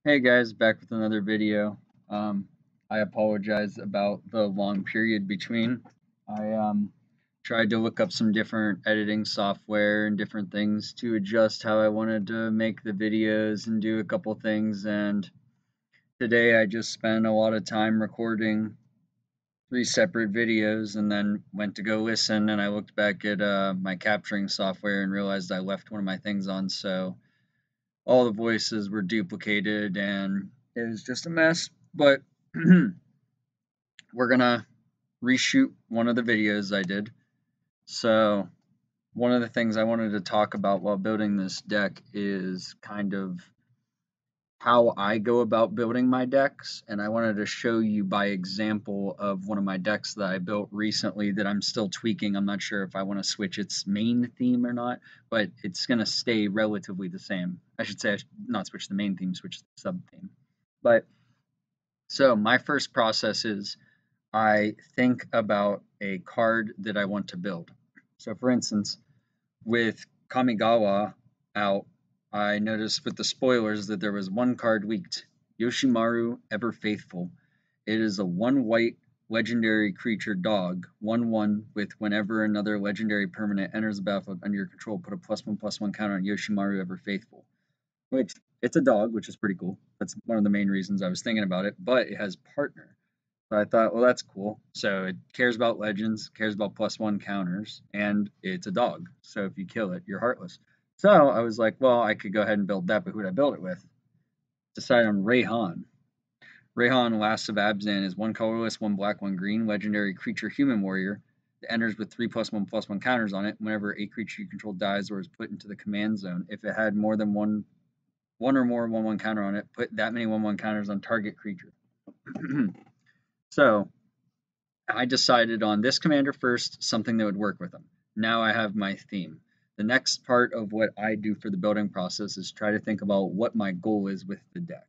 Hey guys, back with another video. I apologize about the long period between. I tried to look up some different editing software and different things to adjust how I wanted to make the videos and do a couple things, and today I just spent a lot of time recording 3 separate videos and then went to go listen, and I looked back at my capturing software and realized I left one of my things on, so all the voices were duplicated and it was just a mess. But we're gonna reshoot one of the videos I did. So one of the things I wanted to talk about while building this deck is kind of how I go about building my decks, and I wanted to show you by example of one of my decks that I built recently that I'm still tweaking. I'm not sure if I want to switch its main theme or not, but it's going to stay relatively the same. I should say I should not switch the main theme, switch the sub theme. But so my first process is I think about a card that I want to build. So for instance, with Kamigawa out, I noticed with the spoilers that there was one card leaked, Yoshimaru Ever Faithful. It is a 1-white legendary creature dog, 1/1 with whenever another legendary permanent enters the battlefield under your control, put a +1/+1 counter on Yoshimaru Ever Faithful. Which, it's a dog, which is pretty cool. That's one of the main reasons I was thinking about it, but it has partner. So I thought, well, that's cool. So it cares about legends, cares about +1 counters, and it's a dog. So if you kill it, you're heartless. So I was like, well, I could go ahead and build that, but who would I build it with? Decided on Reyhan. Reyhan, Last of Abzan, is 1 colorless, 1 black, 1 green, legendary creature human warrior that enters with 3+1/+1 counters on it whenever a creature you control dies or is put into the command zone. If it had more than one or more 1/1 counter on it, put that many 1/1 counters on target creature. So I decided on this commander first, something that would work with them. Now I have my theme. The next part of what I do for the building process is try to think about what my goal is with the deck.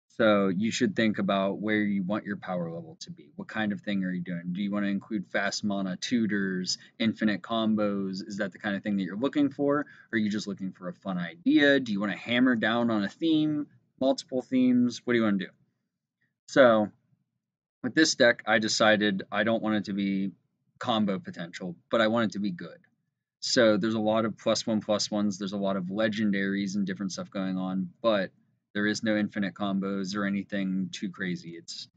So you should think about where you want your power level to be. What kind of thing are you doing? Do you want to include fast mana tutors, infinite combos? Is that the kind of thing that you're looking for? Or are you just looking for a fun idea? Do you want to hammer down on a theme, multiple themes? What do you want to do? So with this deck, I decided I don't want it to be combo potential, but I want it to be good. So there's a lot of +1/+1s, there's a lot of legendaries and different stuff going on, but there is no infinite combos or anything too crazy. It's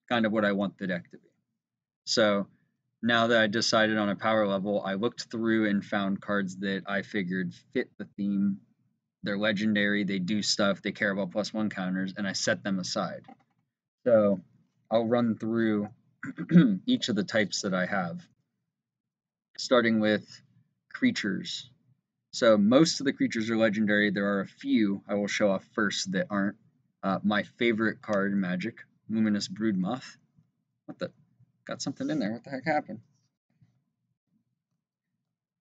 kind of what I want the deck to be. So now that I decided on a power level, I looked through and found cards that I figured fit the theme. They're legendary, they do stuff, they care about +1 counters, and I set them aside. So I'll run through each of the types that I have, starting with creatures. So most of the creatures are legendary. There are a few I will show off first that aren't. My favorite card in Magic, Luminous Broodmoth. What the? Got something in there. What the heck happened?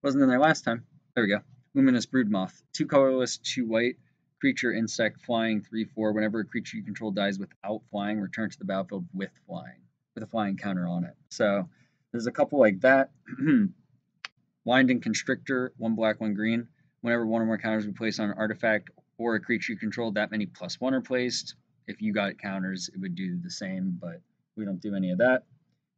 Wasn't in there last time. There we go. Luminous Broodmoth. 2 colorless, 2 white. Creature, insect, flying, 3/4. Whenever a creature you control dies without flying, return to the battlefield with flying, with a flying counter on it. So there's a couple like that. Winding Constrictor, 1 black, 1 green. Whenever 1 or more counters are placed on an artifact or a creature you control, that many +1 are placed. If you got counters, it would do the same, but we don't do any of that.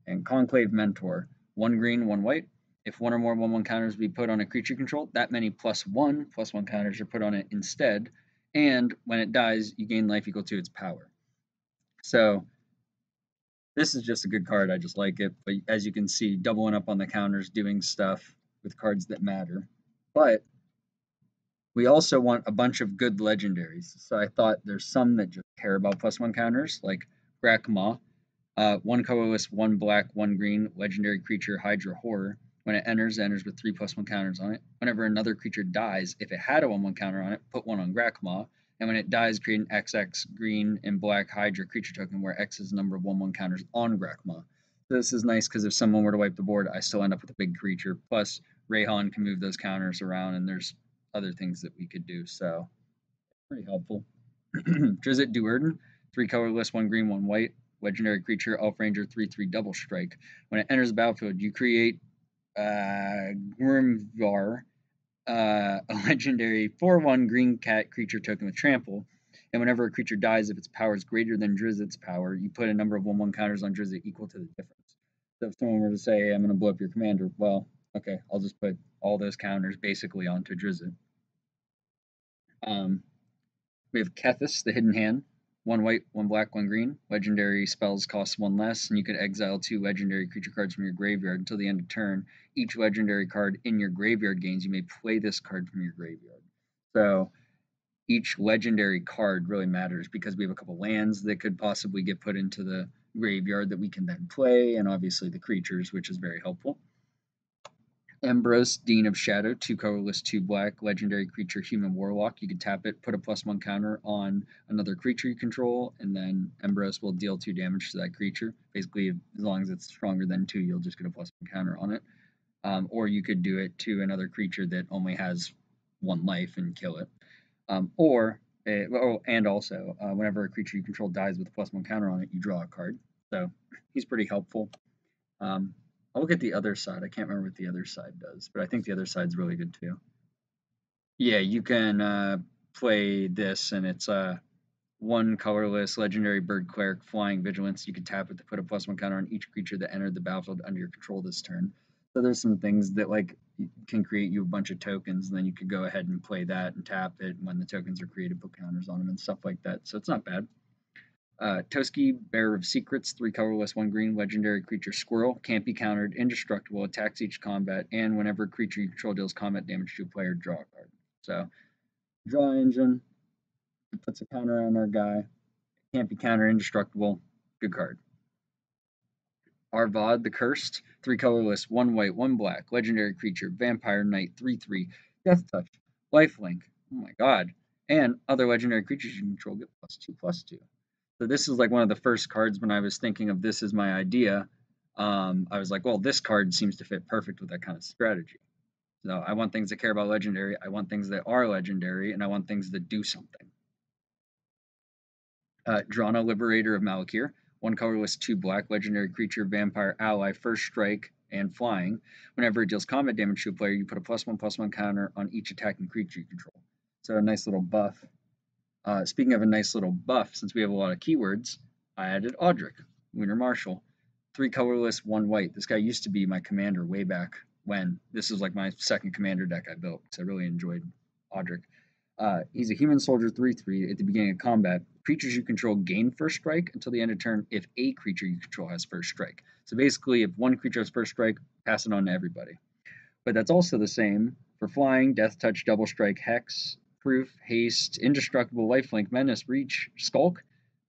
And Conclave Mentor, 1 green, 1 white. If 1 or more 1/1 counters be put on a creature control, that many +1/+1 counters are put on it instead. And when it dies, you gain life equal to its power. So this is just a good card. I just like it. But as you can see, doubling up on the counters, doing stuff with cards that matter. But we also want a bunch of good legendaries. So I thought there's some that just care about +1 counters, like Grakma. 1 colorless, 1 black, 1 green, legendary creature, Hydra Horror. When it enters with 3+1 counters on it. Whenever another creature dies, if it had a 1/1 counter on it, put 1 on Grakma. And when it dies, create an XX green and black Hydra creature token where X is the number of 1/1 counters on Grakma. So this is nice because if someone were to wipe the board, I still end up with a big creature. Plus, Reyhan can move those counters around, and there's other things that we could do. So pretty helpful. Drizzt Do'Urden, 3 colorless, 1 green, 1 white. Legendary creature, Elf Ranger, 3/3 double strike. When it enters the battlefield, you create Grimvar, a legendary 4/1 green cat creature token with trample. And whenever a creature dies, if its power is greater than Drizzt's power, you put a number of 1/1 counters on Drizzt equal to the difference. So if someone were to say, hey, I'm going to blow up your commander, well, okay, I'll just put all those counters basically onto Drizzt. We have Kethis, the Hidden Hand. 1 white, 1 black, 1 green. Legendary spells cost 1 less, and you can exile 2 legendary creature cards from your graveyard until the end of turn. Each legendary card in your graveyard gains. You may play this card from your graveyard. So each legendary card really matters because we have a couple lands that could possibly get put into the graveyard that we can then play, and obviously the creatures, which is very helpful. Embros, Dean of Shadow, 2 colorless, 2 black, legendary creature, human warlock. You can tap it, put a +1 counter on another creature you control, and then Embros will deal 2 damage to that creature. Basically, as long as it's stronger than 2, you'll just get a +1 counter on it. Or you could do it to another creature that only has 1 life and kill it. And also, whenever a creature you control dies with a +1 counter on it, you draw a card. So he's pretty helpful. I'll look at the other side. I can't remember what the other side does, but I think the other side's really good too. Yeah, you can play this, and it's 1 colorless legendary bird cleric flying vigilance. You can tap it to put a +1 counter on each creature that entered the battlefield under your control this turn. So there's some things that like can create you a bunch of tokens, and then you could go ahead and play that and tap it when the tokens are created, put counters on them and stuff like that. So it's not bad. Toski, Bearer of Secrets, 3 colorless, 1 green, legendary creature squirrel, can't be countered, indestructible, attacks each combat, and whenever a creature you control deals combat damage to a player, draw a card. So, draw engine, puts a counter on our guy, can't be countered, indestructible, good card. Arvad the Cursed, 3 colorless, 1 white, 1 black, legendary creature, vampire knight, 3/3, death touch, lifelink, oh my god, and other legendary creatures you control get +2/+2. So this is like one of the first cards when I was thinking of this as my idea. I was like, well, this card seems to fit perfect with that kind of strategy. So I want things that care about legendary, I want things that are legendary, and I want things that do something. Drana, Liberator of Malakir, 1 colorless, 2 black, legendary creature, vampire ally, first strike, and flying. Whenever it deals combat damage to a player, you put a +1/+1 counter on each attacking creature you control. So a nice little buff. Speaking of a nice little buff, since we have a lot of keywords, I added Audric, Lunar Marshal. 3 colorless, 1 white. This guy used to be my commander way back when. This is like my second commander deck I built, because I really enjoyed Audric. He's a human soldier 3/3. At the beginning of combat, creatures you control gain first strike until the end of turn if a creature you control has first strike. So basically, if one creature has first strike, pass it on to everybody. But that's also the same for flying, death touch, double strike, hex, proof, haste, indestructible, lifelink, menace, reach, skulk,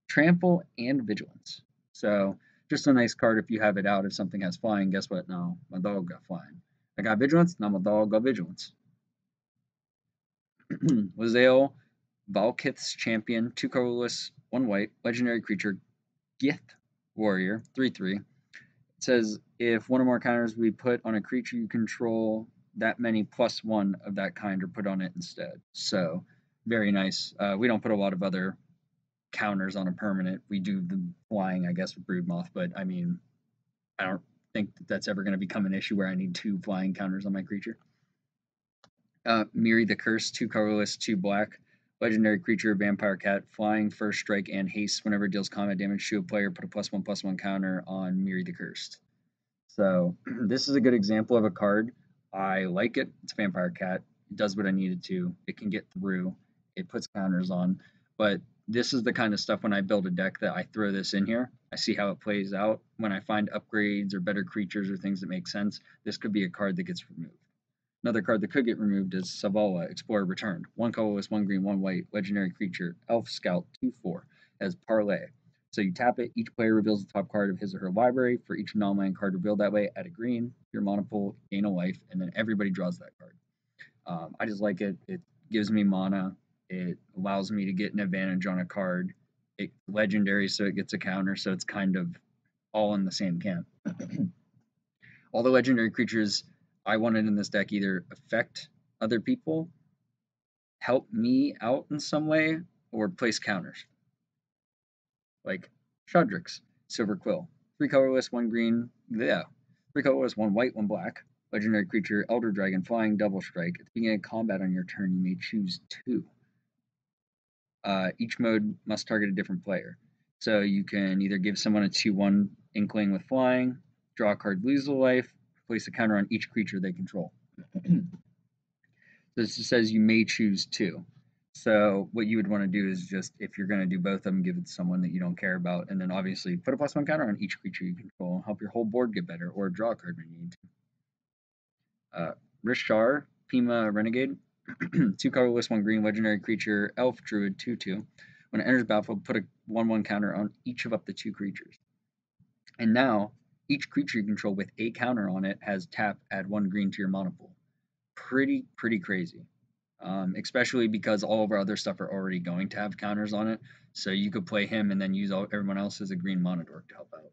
trample, and vigilance. So just a nice card if you have it out. If something has flying, guess what? No, my dog got flying. I got vigilance, now my dog got vigilance. Lae'zel, Valkith's champion, 2 colorless, 1 white, legendary creature, Gith warrior, 3/3. It says if one or more counters we put on a creature you control, that many +1 of that kind are put on it instead. So very nice. We don't put a lot of other counters on a permanent. We do the flying, I guess, with Broodmoth, but I mean, I don't think that's ever going to become an issue where I need 2 flying counters on my creature. Miri the Curse, 2 colorless, 2 black, legendary creature, vampire cat, flying, first strike, and haste. Whenever it deals combat damage to a player, put a +1/+1 counter on Miri the Cursed. So this is a good example of a card. I like it. It's Vampire Cat. It does what I need it to. It can get through. It puts counters on. But this is the kind of stuff when I build a deck that I throw this in here. I see how it plays out. When I find upgrades or better creatures or things that make sense, this could be a card that gets removed. Another card that could get removed is Savala, Explorer Returned. 1 colorless, 1 green, 1 white, legendary creature, Elf Scout, 2/4, as Parlay. So you tap it, each player reveals the top card of his or her library. For each non-land card revealed that way, add a green, your mana pool, gain a life, and then everybody draws that card. I just like it. It gives me mana. It allows me to get an advantage on a card. It's legendary, so it gets a counter, so it's kind of all in the same camp. All the legendary creatures I wanted in this deck either affect other people, help me out in some way, or place counters. Like Shadrix, Silver Quill. 3 colorless, 1 green, 3 colorless, 1 white, 1 black. Legendary creature, Elder Dragon, flying, double strike. At the beginning of combat on your turn, you may choose 2. Each mode must target a different player. So you can either give someone a 2/1 Inkling with flying, draw a card, lose a life, place a counter on each creature they control. This just says you may choose 2. So what you would want to do is just, if you're going to do both of them, give it to someone that you don't care about, and then obviously put a +1 counter on each creature you control, help your whole board get better, or draw a card when you need to. Rishar, Pima Renegade, 2 colorless, 1 green, legendary creature, elf, druid, 2/2. When it enters battlefield, put a 1/1 counter on each of up to 2 creatures. And now, each creature you control with a counter on it has tap, add 1 green to your mana pool. Pretty crazy. Especially because all of our other stuff are already going to have counters on it. So you could play him and then use everyone else as a green mana dork to help out.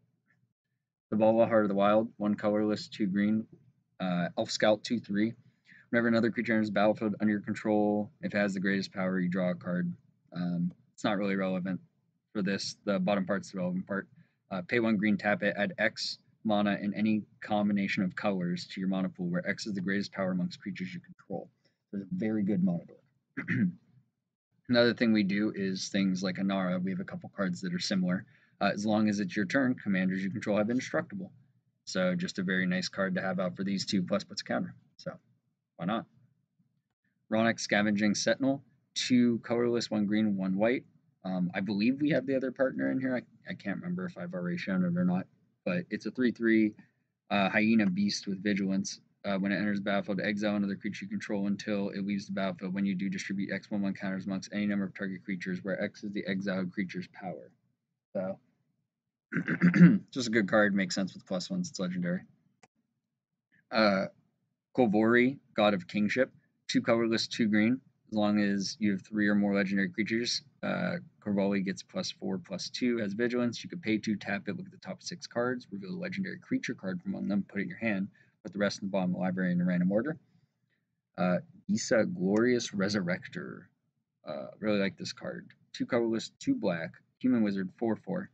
Zavala, Heart of the Wild, 1 colorless, 2 green, Elf Scout, 2/3. Whenever another creature enters the battlefield under your control, if it has the greatest power, you draw a card. It's not really relevant for this. The bottom part's the relevant part. Pay 1 green, tap it, add X mana in any combination of colors to your mana pool, where X is the greatest power amongst creatures you control. So it's a very good mana dork. Another thing we do is things like Anara. We have a couple cards that are similar. As long as it's your turn, commanders you control have indestructible. So just a very nice card to have out for these 2, plus puts a counter. So why not? Ronick Scavenging Sentinel, 2 colorless, 1 green, 1 white. I believe we have the other partner in here. I can't remember if I've already shown it or not. But it's a 3/3 Hyena Beast with Vigilance. When it enters the battlefield, exile another creature you control until it leaves the battlefield. When you do, distribute X 1/1 counters amongst any number of target creatures, where X is the exiled creature's power. So, just a good card. Makes sense with +1s. It's legendary. Kolvori, God of Kingship, 2 colorless, 2 green. As long as you have 3 or more legendary creatures, Kolvori gets +4/+2 as Vigilance. You could pay 2, tap it, look at the top 6 cards, reveal a legendary creature card from among them, put it in your hand, put the rest in the bottom of the library in a random order. Isa Glorious Resurrector. Really like this card. 2 colorless, 2 black, human wizard, 4/4.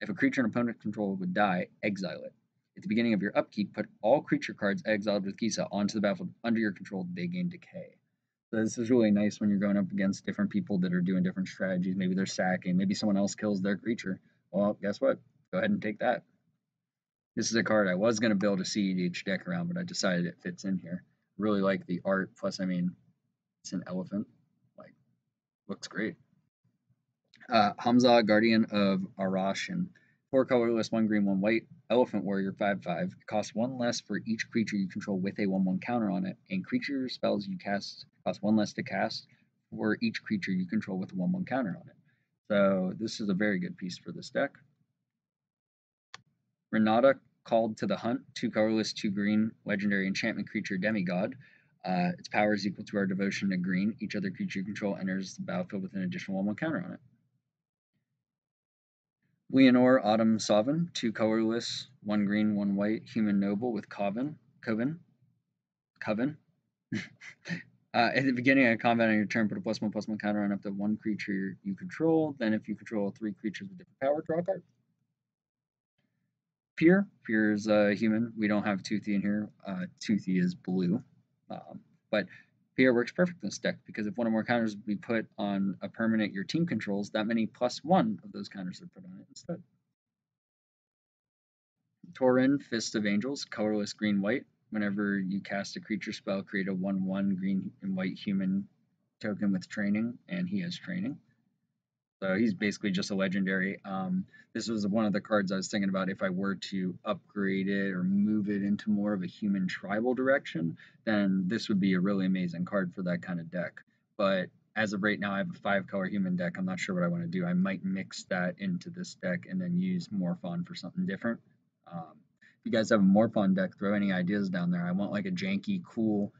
If a creature an opponent control would die, exile it. At the beginning of your upkeep, put all creature cards exiled with Kisa onto the battlefield under your control. They gain decay. So this is really nice when you're going up against different people that are doing different strategies. Maybe they're sacking. Maybe someone else kills their creature. Well, guess what? Go ahead and take that. This is a card I was going to build a CEdh deck around, but I decided it fits in here. Really like the art. Plus, I mean, it's an elephant. Like, looks great. Hamza, Guardian of Arashin. 4 colorless, 1 green, 1 white. Elephant Warrior, 5/5. It costs 1 less for each creature you control with a 1/1 counter on it, and creature spells you cast cost 1 less to cast for each creature you control with a 1/1 counter on it. So this is a very good piece for this deck. Renata, Called to the Hunt, 2 colorless, 2 green, legendary enchantment creature demigod. Its power is equal to our devotion to green. Each other creature you control enters the battlefield with an additional 1/1 counter on it. Leonore Autumn Sovereign, 2 colorless, 1 green, 1 white, human noble with Coven. At the beginning of combat on your turn, put a +1/+1 counter on up to 1 creature you control. Then if you control 3 creatures with different power, draw a card. Fear is human. We don't have Toothy in here. Toothy is blue. But Fear works perfect in this deck because if one or more counters be put on a permanent your team controls, that many +1 of those counters are put on it instead. Tauren, Fist of Angels, colorless, green, white. Whenever you cast a creature spell, create a 1/1 green and white human token with training, and he has training. So he's basically just a legendary. This was one of the cards I was thinking about if I were to upgrade it or move it into more of a human tribal direction, then this would be a really amazing card for that kind of deck. But as of right now, I have a 5-color human deck. I'm not sure what I want to do. I might mix that into this deck and then use Morphon for something different. If you guys have a Morphon deck, throw any ideas down there. I want like a janky, cool,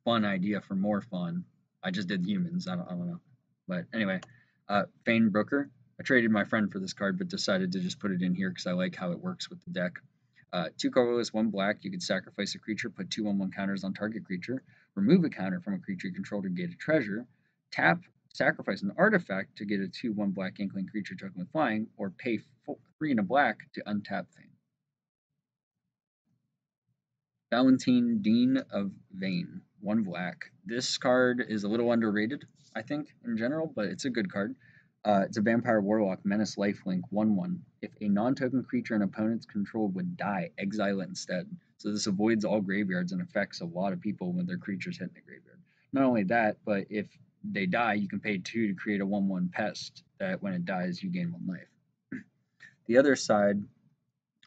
fun idea for Morphon. I just did humans. I don't know. But anyway. Feign Broker. I traded my friend for this card, but decided to just put it in here because I like how it works with the deck. 2 colorless, 1 black. You could sacrifice a creature, put 2 1/1 counters on target creature, remove a counter from a creature you control to get a treasure, tap, sacrifice an artifact to get a 2/1 black inkling creature token with flying, or pay 3 and a black to untap Feign. Valentine, Dean of Vane, 1 black. This card is a little underrated, I think, in general, but it's a good card. It's a vampire warlock, menace lifelink, 1/1. If a non-token creature an opponent's control would die, exile it instead. So this avoids all graveyards and affects a lot of people when their creatures hit in the graveyard. Not only that, but if they die, you can pay 2 to create a 1/1 pest that when it dies, you gain 1 life. The other side,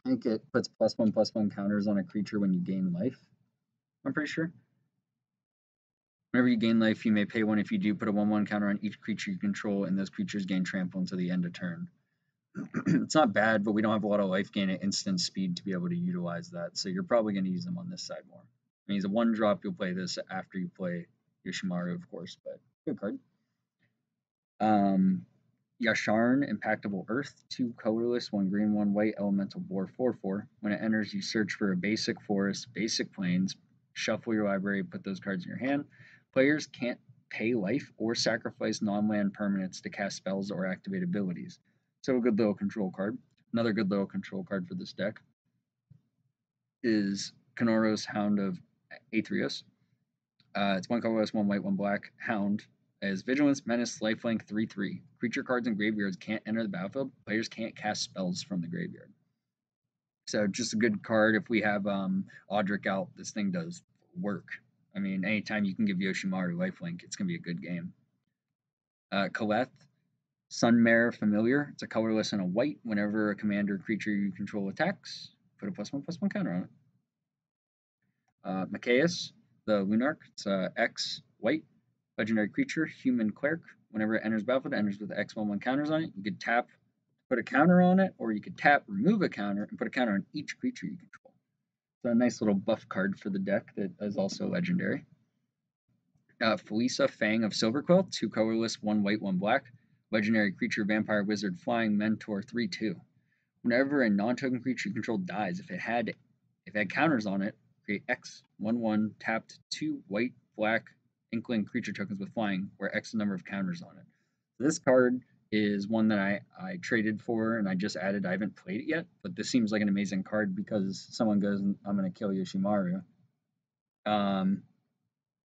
I think it puts +1/+1 counters on a creature when you gain life. I'm pretty sure. Whenever you gain life, you may pay 1. If you do, put a 1/1 counter on each creature you control, and those creatures gain trample until the end of turn. It's not bad, but we don't have a lot of life gain at instant speed to be able to utilize that, so you're probably going to use them on this side more. I mean, he's a 1-drop, you'll play this after you play Yoshimaru, of course, but good card. Yasharn, Impactable Earth, 2 colorless, 1 green, 1 white, elemental boar, 4/4. When it enters, you search for a basic forest, basic plains, shuffle your library, put those cards in your hand. Players can't pay life or sacrifice non-land permanents to cast spells or activate abilities. So a good little control card. Another good little control card for this deck is Kenoros, Hound of Aetherius. It's 1 colorless, 1 white, 1 black. Hound is Vigilance, Menace, Lifelink, 3/3. Creature cards and graveyards can't enter the battlefield. Players can't cast spells from the graveyard. So just a good card. If we have Audric out, this thing does work. I mean, anytime you can give Yoshimaru lifelink, it's going to be a good game. Kaleth, Sunmare Familiar. It's a colorless and a white. Whenever a commander creature you control attacks, put a +1/+1 counter on it. Machias, the Lunarch. It's X white. Legendary creature, Human Cleric. Whenever it enters battlefield, it enters with X 1/1 counters on it. You could tap, put a counter on it, or you could tap, remove a counter, and put a counter on each creature you control. So a nice little buff card for the deck that is also legendary. Felisa, Fang of Silverquill, 2 colorless, 1 white, 1 black. Legendary creature, Vampire Wizard, Flying Mentor, 3/2. Whenever a non-token creature you control dies, if it had counters on it, create X 1/1 tapped 2 white, black Inkling creature tokens with flying, where X number of counters on it. This card is one that I traded for and I just added. I haven't played it yet, but this seems like an amazing card because someone goes, I'm going to kill Yoshimaru.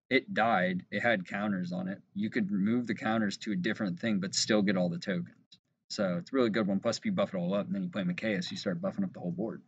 It died. It had counters on it. You could remove the counters to a different thing, but still get all the tokens. So it's a really good one. Plus, if you buff it all up, and then you play Machias, you start buffing up the whole board.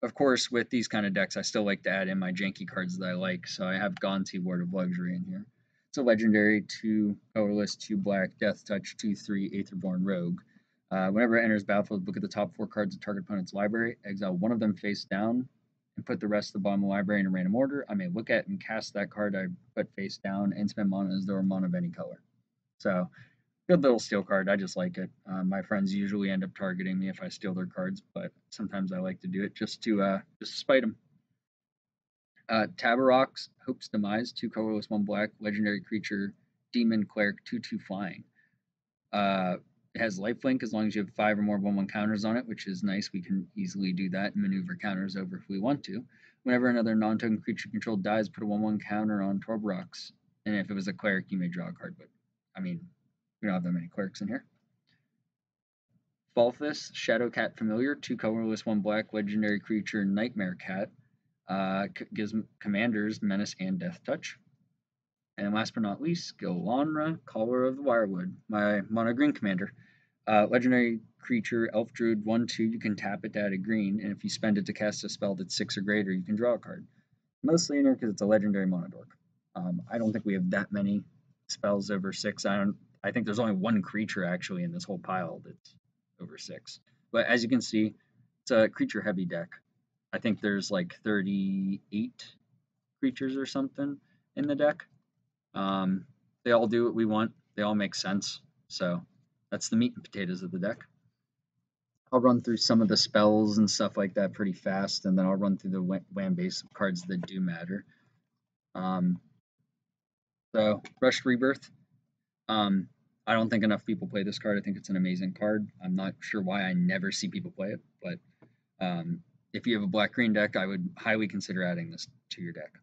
Of course, with these kind of decks, I still like to add in my janky cards that I like. So I have Gonti, Ward of Luxury in here. It's a legendary 2 colorless, 2 black, Death Touch, 2/3, Aetherborn Rogue. Whenever it enters battlefield, look at the top 4 cards of target opponent's library, exile one of them face down, and put the rest of the bottom of the library in a random order. I may look at and cast that card I put face down and spend mana as though a mana of any color. So good little steal card. I just like it. My friends usually end up targeting me if I steal their cards, but sometimes I like to do it just to spite them. Tabarox, Hope's Demise, 2 colorless, 1 black, legendary creature, Demon Cleric, 2/2 flying. It has lifelink as long as you have 5 or more 1/1 counters on it, which is nice. We can easily do that and maneuver counters over if we want to. Whenever another non-token creature controlled dies, put a 1/1 counter on Tabarox. And if it was a cleric, you may draw a card, but I mean, we don't have that many clerics in here. Balthus, Shadowcat Familiar, 2 colorless, 1 black, legendary creature, Nightmare Cat. Gives commanders Menace and Death Touch. And last but not least, Gilonra, Caller of the Wirewood, my mono green commander. Legendary creature, Elf Druid, 1/2. You can tap it to add a green, and if you spend it to cast a spell that's 6 or greater, you can draw a card. Mostly in here because it's a legendary mono dork. I don't think we have that many spells over 6. I think there's only 1 creature actually in this whole pile that's over 6. But as you can see, it's a creature heavy deck. I think there's like 38 creatures or something in the deck. They all do what we want. They all make sense. So that's the meat and potatoes of the deck. I'll run through some of the spells and stuff like that pretty fast, and then I'll run through the land base cards that do matter. So Rushed Rebirth. I don't think enough people play this card. I think it's an amazing card. I'm not sure why I never see people play it, but if you have a black-green deck, I would highly consider adding this to your deck.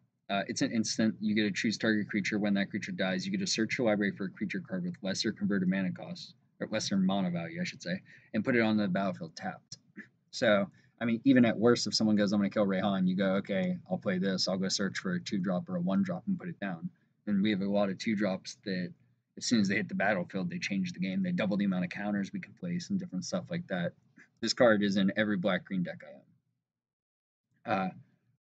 It's an instant. You get to choose target creature. When that creature dies, you get to search your library for a creature card with lesser converted mana cost, or lesser mana value, I should say, and put it on the battlefield tapped. So, I mean, even at worst, if someone goes, I'm going to kill Reyhan, you go, okay, I'll play this. I'll go search for a 2-drop or a 1-drop and put it down. And we have a lot of 2-drops that as soon as they hit the battlefield, they change the game. They double the amount of counters we can place and different stuff like that. This card is in every black-green deck I own.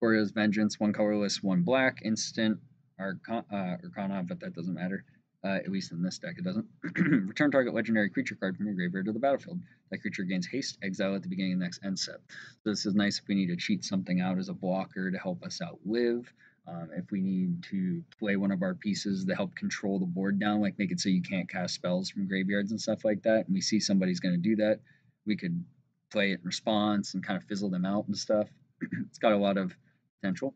Goryo's Vengeance, 1 colorless, 1 black, instant Arcana, but that doesn't matter. At least in this deck, it doesn't. Return target legendary creature card from your graveyard to the battlefield. That creature gains haste, exile at the beginning of the next end step. So this is nice if we need to cheat something out as a blocker to help us outlive. If we need to play one of our pieces to help control the board down, like make it so you can't cast spells from graveyards and stuff like that, and we see somebody's going to do that, we could play it in response and kind of fizzle them out and stuff. It's got a lot of potential.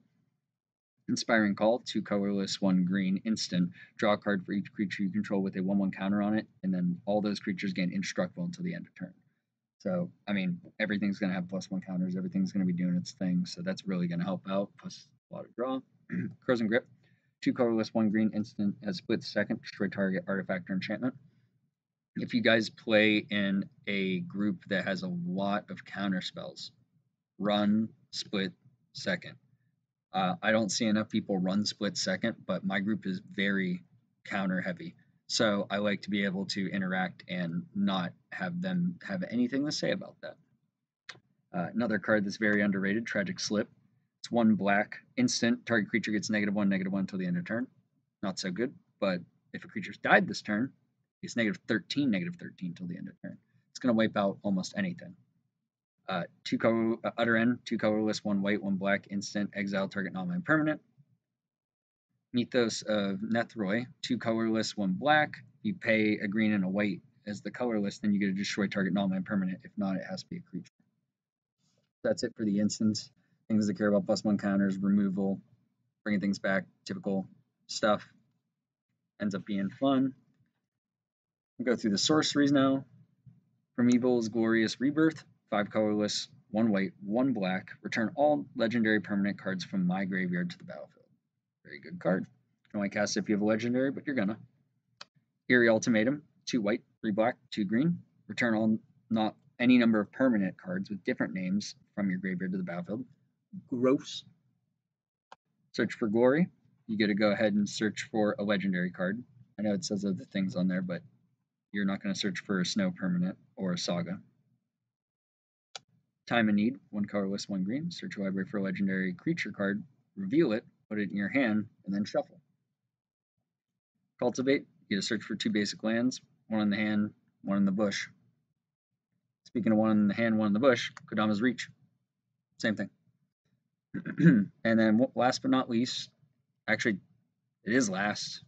Inspiring Call, 2 colorless, 1 green, instant. Draw a card for each creature you control with a 1/1 counter on it, and then all those creatures gain indestructible until the end of turn. So, I mean, everything's going to have +1 counters, everything's going to be doing its thing, so that's really going to help out, plus a lot of draw. Crows and Grip, 2 colorless, 1 green, instant, has split second, destroy target artifact or enchantment. If you guys play in a group that has a lot of counter spells, run split second. I don't see enough people run split second, but my group is very counter heavy. So I like to be able to interact and not have them have anything to say about that. Another card that's very underrated, Tragic Slip. It's 1 black, instant, target creature gets -1/-1 until the end of turn. Not so good, but if a creature's died this turn, it's -13/-13 until the end of turn. It's going to wipe out almost anything. 2 color, Utter End, 2 colorless, 1 white, 1 black, instant, exile target non-land permanent. Mythos of Nethroi, 2 colorless, 1 black. You pay a green and a white as the colorless, then you get to destroy target non-land permanent. If not, it has to be a creature. That's it for the instants. Things that care about +1 counters, removal, bringing things back, typical stuff. Ends up being fun. We'll go through the sorceries now. Primeval's Glorious Rebirth, 5 colorless, 1 white, 1 black. Return all legendary permanent cards from my graveyard to the battlefield. Very good card. You can only cast it if you have a legendary, but you're gonna. Eerie Ultimatum, 2 white, 3 black, 2 green. Return all not any number of permanent cards with different names from your graveyard to the battlefield. Gross. Search for Glory. You get to go ahead and search for a legendary card. I know it says other things on there, but you're not going to search for a snow permanent or a saga. Time of Need, 1 colorless, 1 green. Search your library for a legendary creature card, reveal it, put it in your hand, and then shuffle. Cultivate, you get to search for 2 basic lands, 1 in the hand, 1 in the bush. Speaking of 1 in the hand, 1 in the bush, Kodama's Reach. Same thing. And then last but not least, actually, it is last.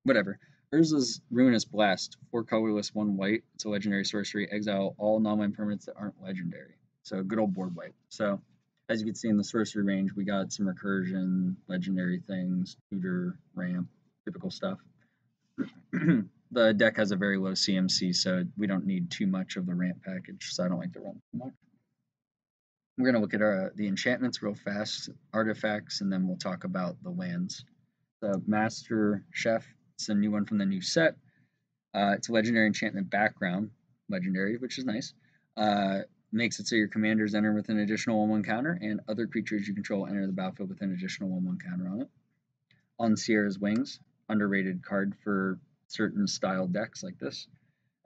Whatever. Urza's Ruinous Blast, 4 colorless, 1 white. It's a legendary sorcery. Exile all non-land permanents that aren't legendary. So good old board wipe. So as you can see in the sorcery range, we got some recursion, legendary things, tutor, ramp, typical stuff. The deck has a very low CMC, so we don't need too much of the ramp package, so I don't like to run too much. We're going to look at the enchantments real fast, artifacts, and then we'll talk about the lands. The Master Chef, it's a new one from the new set. It's a legendary enchantment background, legendary, which is nice. Makes it so your commanders enter with an additional 1/1 counter, and other creatures you control enter the battlefield with an additional 1/1 counter on it. On Sierra's Wings, underrated card for certain style decks like this.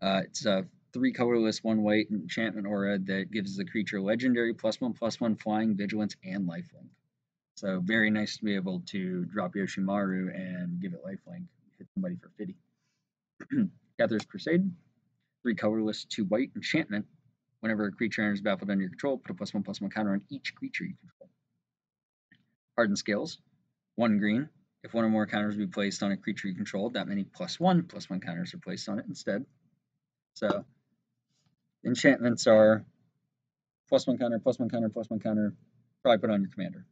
It's a 3 colorless, 1 white enchantment aura that gives the creature legendary +1/+1 flying, vigilance, and lifelink. So very nice to be able to drop Yoshimaru and give it lifelink, hit somebody for 50. Gatherer's Crusade, 3 colorless, 2 white enchantment. Whenever a creature enters the battlefield under your control, put a +1/+1 counter on each creature you control. Hardened Scales, 1 green. If 1 or more counters be placed on a creature you control, that many +1/+1 counters are placed on it instead. So enchantments are +1 counter, +1 counter, +1 counter, probably put on your commander.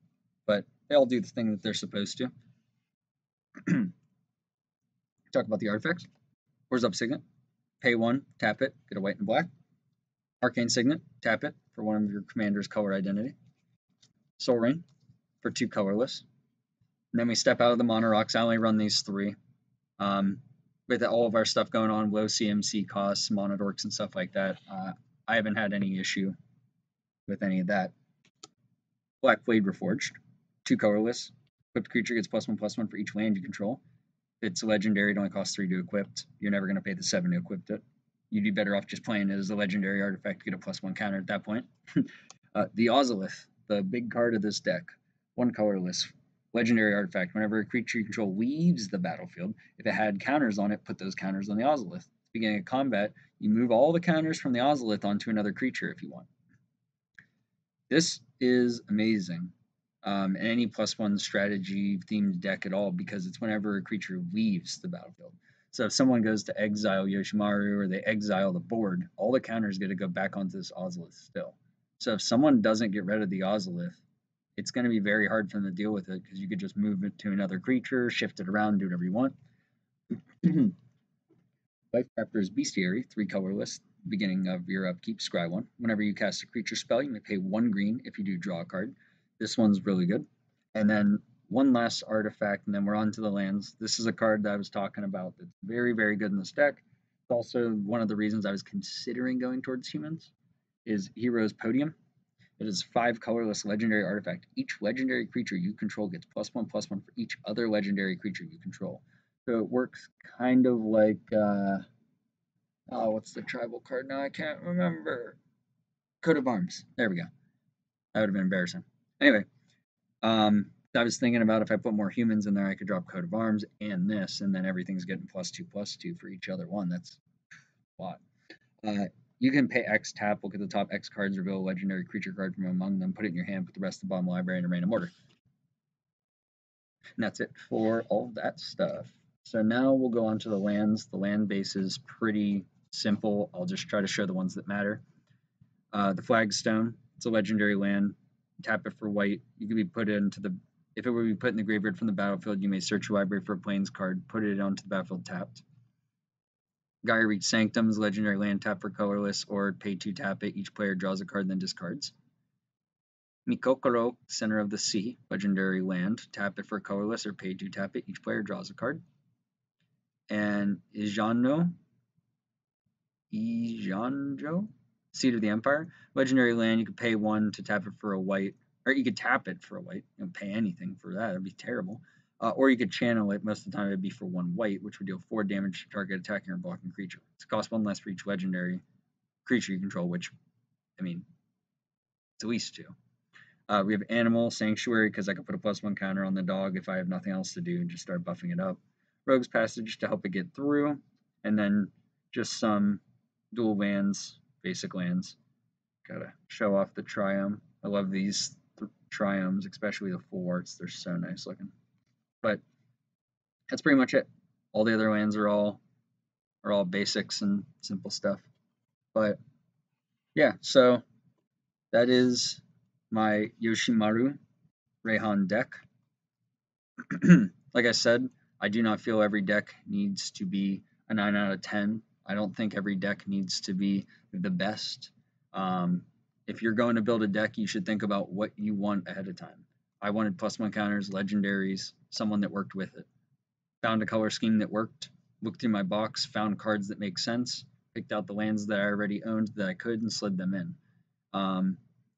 But they all do the thing that they're supposed to. Talk about the artifacts. Where's Up Signet? Pay 1, tap it, get a white and black. Arcane Signet, tap it for one of your commander's color identity. Soul Ring for 2 colorless. And then we step out of the mono rocks. I only run these 3. With all of our stuff going on, low CMC costs, mono dorks and stuff like that, I haven't had any issue with any of that. Black Blade Reforged, 2 colorless. Equipped creature gets +1/+1 for each land you control. If it's a legendary, it only costs 3 to equip. You're never going to pay the 7 to equip it. You'd be better off just playing it as a legendary artifact to get a +1 counter at that point. The Ozolith, the big card of this deck. 1 colorless, legendary artifact. Whenever a creature you control leaves the battlefield, if it had counters on it, put those counters on the Ozolith. Beginning of combat, you move all the counters from the Ozolith onto another creature if you want. This is amazing. Any +1 strategy themed deck at all, because it's whenever a creature leaves the battlefield. So if someone goes to exile Yoshimaru or they exile the board, all the counters get to go back onto this Ozolith still. So if someone doesn't get rid of the Ozolith, it's going to be very hard for them to deal with it, because you could just move it to another creature, shift it around, do whatever you want. Life Chapter is Bestiary, 3 colorless. Beginning of your upkeep, scry 1. Whenever you cast a creature spell, you may pay 1 green. If you do, draw a card. This one's really good. And then one last artifact, and then we're on to the lands. This is a card that I was talking about that's very, very good in this deck. It's also one of the reasons I was considering going towards humans, is Hero's Podium. It is 5 colorless legendary artifact. Each legendary creature you control gets +1/+1 for each other legendary creature you control. So it works kind of like, oh, what's the tribal card now? I can't remember. Coat of Arms. There we go. That would have been embarrassing. Anyway, I was thinking about if I put more humans in there, I could drop Coat of Arms and this, and then everything's getting +2/+2 for each other one. That's a lot. You can pay X, tap, look at the top X cards, reveal a legendary creature card from among them, put it in your hand, put the rest of the bottom library in a random order. And that's it for all that stuff. So now we'll go on to the lands. The land base is pretty simple. I'll just try to show the ones that matter. The Flagstone, it's a legendary land. Tap it for white. You can be put into the, if it were to be put in the graveyard from the battlefield, you may search your library for a plains card, put it onto the battlefield tapped. Gaia Reach Sanctum's legendary land, tap for colorless, or pay 2 tap it. Each player draws a card, then discards. Mikokoro, Center of the Sea, legendary land, tap it for colorless, or pay 2 tap it. Each player draws a card. And Ijanjo, Seat of the Empire, legendary land. You could pay 1 to tap it for a white, or you could tap it for a white. You don't pay anything for that; that'd be terrible. Or you could channel it. Most of the time, it'd be for 1 white, which would deal 4 damage to target attacking or blocking creature. It's cost 1 less for each legendary creature you control, which, I mean, it's at least 2. We have Animal Sanctuary, because I can put a +1 counter on the dog if I have nothing else to do and just start buffing it up. Rogue's Passage to help it get through, and then just some dual lands, basic lands. Gotta show off the Triumph. I love these Triumphs, especially the full arts. They're so nice looking. But that's pretty much it. All the other lands are all basics and simple stuff. But yeah, so that is my Yoshimaru Reyhan deck. Like I said, I do not feel every deck needs to be a 9 out of 10. I don't think every deck needs to be the best. If you're going to build a deck, you should think about what you want ahead of time. I wanted +1 counters, legendaries, someone that worked with it. Found a color scheme that worked, looked through my box, found cards that make sense, picked out the lands that I already owned that I could, and slid them in. The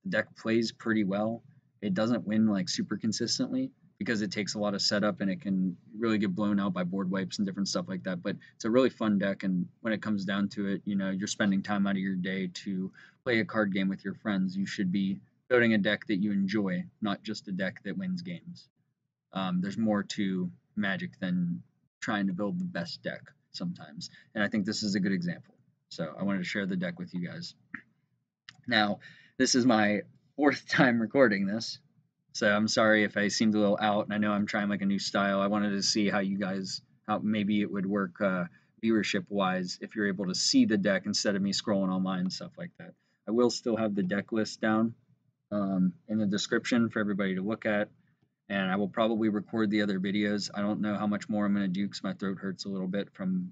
deck plays pretty well. It doesn't win like super consistently, because it takes a lot of setup and it can really get blown out by board wipes and different stuff like that. But it's a really fun deck, and when it comes down to it, you know, you're spending time out of your day to play a card game with your friends. You should be building a deck that you enjoy, not just a deck that wins games. There's more to Magic than trying to build the best deck sometimes, and I think this is a good example. So I wanted to share the deck with you guys. Now, this is my 4th time recording this, so I'm sorry if I seemed a little out, and I know I'm trying like a new style. I wanted to see how you guys, how maybe it would work viewership-wise if you're able to see the deck instead of me scrolling online and stuff like that. I will still have the deck list down in the description for everybody to look at, and I will probably record the other videos. I don't know how much more I'm going to do because my throat hurts a little bit from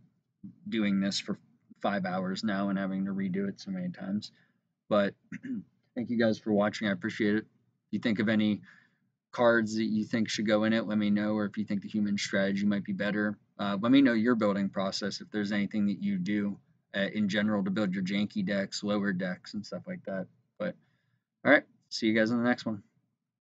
doing this for 5 hours now and having to redo it so many times. But thank you guys for watching. I appreciate it. If you think of any cards that you think should go in it, let me know. Or if you think the human strategy might be better, let me know your building process. If there's anything that you do in general to build your janky decks, lower decks, and stuff like that. But all right, see you guys in the next one.